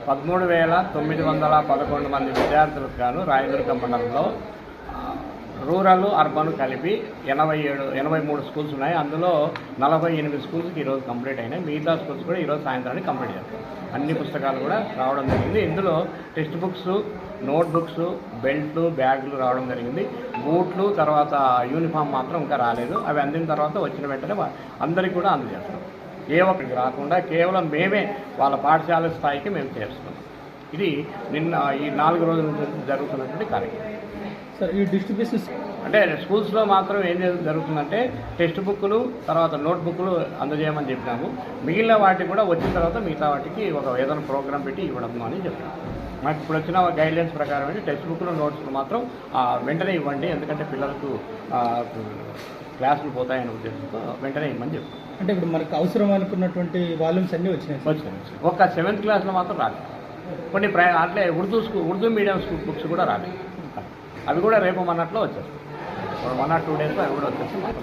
13,911 మంది విద్యార్థులకు గాను రాయదుర్గం మండలంలో రూరల్ అర్బన్ కలిపి 83 స్కూల్స్ ఉన్నాయి. అందులో 48 స్కూల్స్కి ఈరోజు కంప్లీట్ అయినాయి. మిగతా స్కూల్స్ కూడా ఈరోజు సాయంత్రానికి కంప్లీట్ చేస్తాం. అన్ని పుస్తకాలు కూడా రావడం జరిగింది. ఇందులో టెక్స్ట్ బుక్స్, నోట్ బుక్స్, బెల్ట్లు, బ్యాగులు రావడం జరిగింది. బూట్లు, తర్వాత యూనిఫామ్ మాత్రం ఇంకా రాలేదు. అవి అందిన తర్వాత వచ్చిన వెంటనే అందరికీ కూడా అందజేస్తాం. ఏ ఒక్కరికి రాకుండా కేవలం మేమే వాళ్ళ పాఠశాల స్థాయికి మేము చేస్తున్నాం. ఇది నిన్న ఈ 4 రోజుల నుంచి జరుగుతున్నటువంటి కార్యక్రమం. సార్, ఈ డిస్ట్రిబ్యూషన్ అంటే స్కూల్స్లో మాత్రం ఏం జరుగుతుందంటే టెక్స్ట్ బుక్లు, తర్వాత నోట్ బుక్లు అందజేయమని చెప్పినాము. మిగిలిన వాటికి కూడా వచ్చిన తర్వాత మిగతా వాటికి ఏదైనా ప్రోగ్రామ్ పెట్టి ఇవ్వడం అని చెప్పినాము. మాకు ఇప్పుడు వచ్చిన గైడ్లైన్స్ ప్రకారం అయితే టెక్స్ట్ బుక్లు, నోట్స్లు మాత్రం వెంటనే ఇవ్వండి, ఎందుకంటే పిల్లలకు క్లాసులు పోతాయనే ఉద్దేశంతో వెంటనే ఇవ్వమని చెప్పాం. అంటే ఇప్పుడు మనకు అవసరం అనుకున్నటువంటి వాల్యూమ్స్ అన్నీ వచ్చినాయి. ఒక 7th క్లాస్లో మాత్రం రాలేదు. కొన్ని అట్లే ఉర్దూ మీడియం స్కూల్ బుక్స్ కూడా రాలేదు. అవి కూడా రేపు మొన్నట్లో వచ్చేస్తాయి. 1 or 2 డేస్లో అవి కూడా వచ్చేసి మొత్తం